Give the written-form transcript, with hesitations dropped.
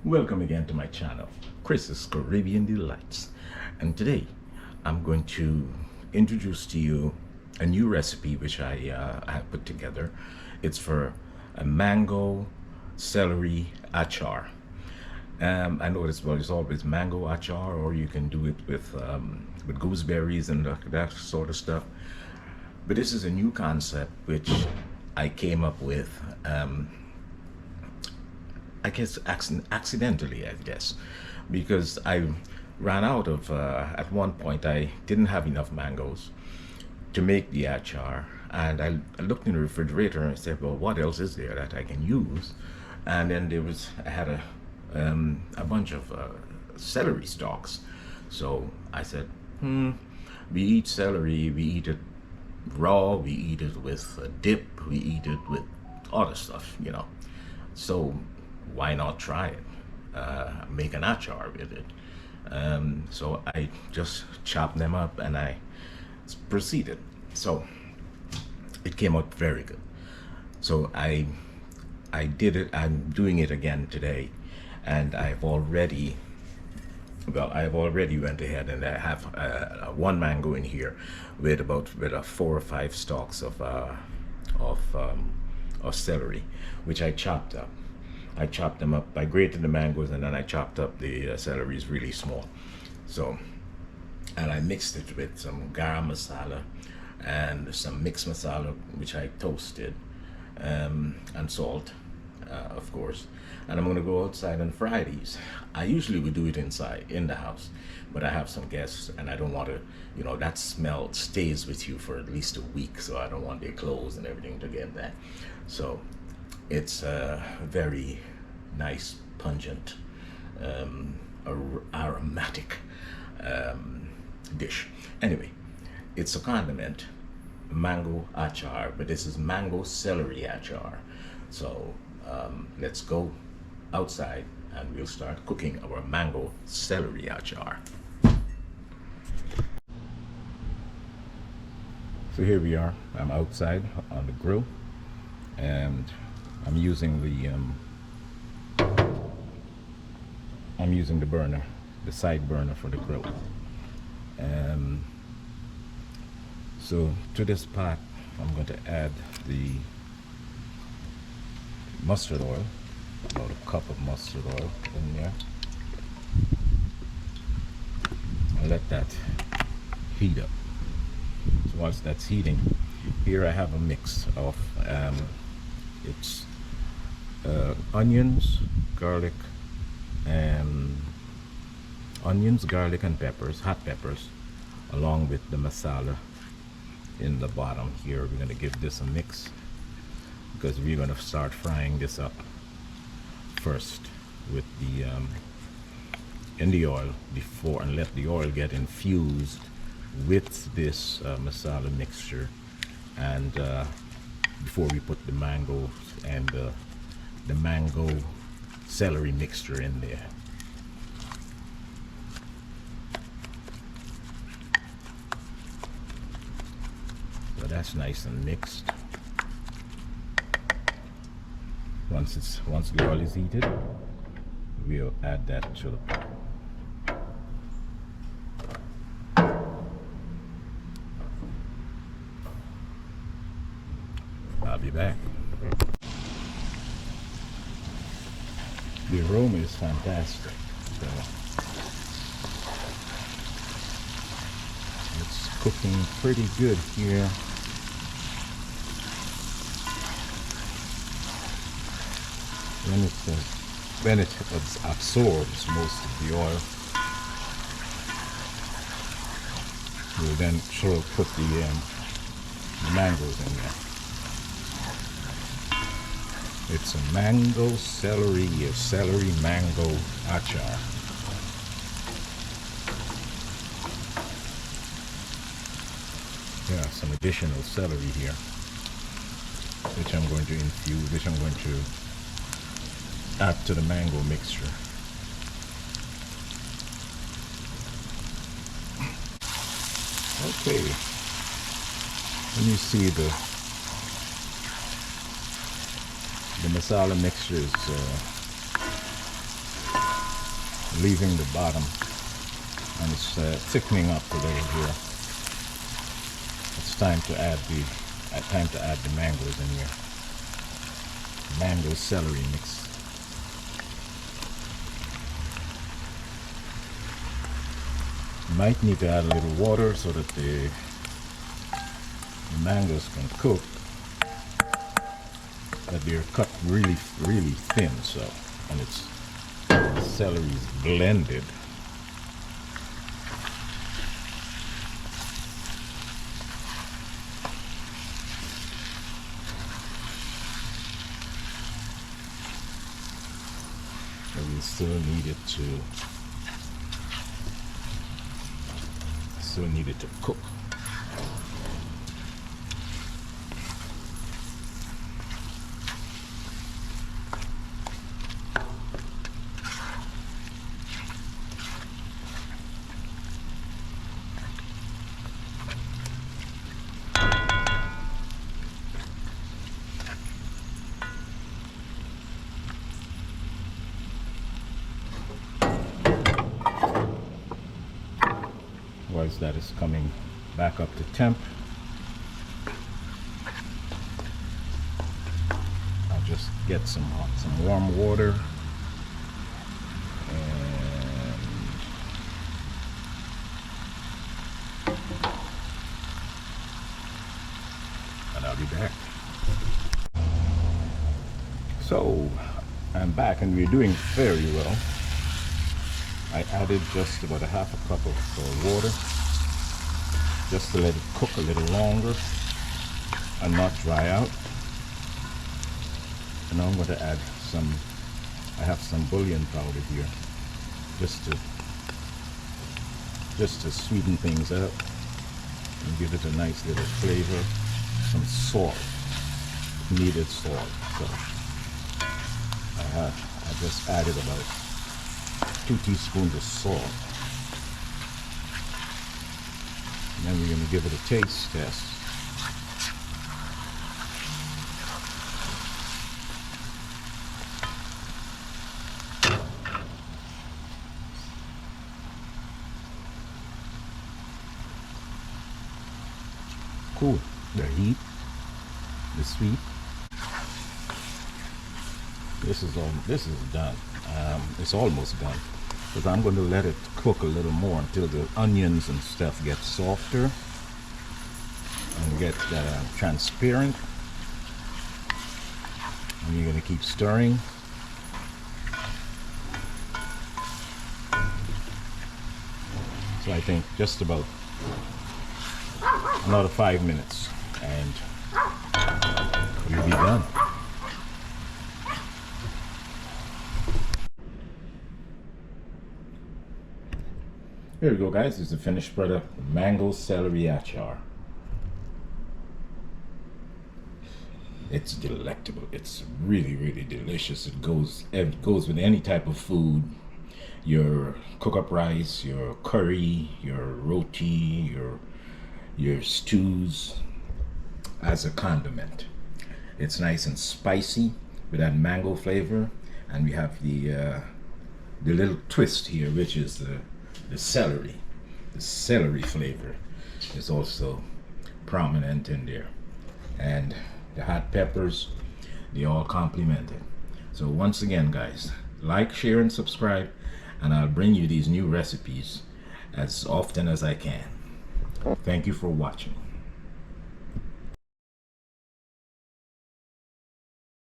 Welcome again to my channel, Chris's Caribbean Delights. And today I'm going to introduce to you a new recipe which I have put together. It's for a mango celery achar. I know it's always mango achar, or you can do it with gooseberries and that sort of stuff. But this is a new concept which I came up with. I guess accidentally, because I ran out of, at one point I didn't have enough mangoes to make the achar, and I looked in the refrigerator and I said, well, what else is there that I can use? And then I had a bunch of celery stalks. So I said, we eat celery, we eat it raw, we eat it with a dip, we eat it with other stuff, So why not try it? Make an achar with it. So I just chopped them up and I proceeded. So it came out very good. So I did it. I'm doing it again today, and I've already went ahead and I have one mango in here with 4 or 5 stalks of celery, which I chopped up. I chopped them up. I grated the mangoes and then I chopped up the celeries really small. So, and I mixed it with some garam masala and some mixed masala, which I toasted, and salt, of course. And I'm gonna go outside and fry these. I usually would do it inside, in the house, but I have some guests and I don't want to, that smell stays with you for at least a week, so I don't want their clothes and everything to get that. So it's a very nice, pungent, aromatic dish. Anyway, it's a condiment, mango achar, but this is mango celery achar. So let's go outside and we'll start cooking our mango celery achar. So here we are. I'm outside on the grill, and I'm using the burner, the side burner for the grill. So to this pot, I'm going to add the mustard oil, about a cup of mustard oil in there. I'll let that heat up. So once that's heating, here I have a mix of it's onions, garlic, and peppers, hot peppers, along with the masala in the bottom here. We're going to give this a mix because we're going to start frying this up first with the in the oil before, and let the oil get infused with this masala mixture, and before we put the mangoes and the mango celery mixture in there. So that's nice and mixed. Once the oil is heated, we'll add that to the pot. I'll be back. The aroma is fantastic. So it's cooking pretty good here. When it absorbs most of the oil, we'll then put the mangoes in there. It's a mango celery, mango achar. Yeah, some additional celery here, which I'm going to infuse, which I'm going to add to the mango mixture. Okay, when you see the masala mixture is leaving the bottom, and it's thickening up a little here. It's time to add the mangoes in here. Mango celery mix. Might need to add a little water so that the mangoes can cook, but they're cut really thin, so, and the celery is blended. So we still need it to cook. Once that is coming back up to temp, I'll just get some warm water and I'll be back. So I'm back and we're doing very well. I added just about a half a cup of water just to let it cook a little longer and not dry out. And now I'm going to add I have some bullion powder here just to sweeten things up and give it a nice little flavor. Some salt, needed salt. So I just added about 2 teaspoons of salt. And then we're going to give it a taste test. Cool. The heat, the sweet. This is done. It's almost done. Because I'm going to let it cook a little more until the onions and stuff get softer and get transparent. And you're going to keep stirring. So I think just about another 5 minutes and we'll be done. Here we go, guys. This is the finished product, mango celery achar. It's delectable. It's really delicious. It goes with any type of food. Your cook-up rice, your curry, your roti, your stews, as a condiment. It's nice and spicy with that mango flavor, and we have the little twist here, which is the celery. The celery flavor is also prominent in there, and the hot peppers, they all complement it. So once again, guys, like, share, and subscribe, and I'll bring you these new recipes as often as I can. Thank you for watching.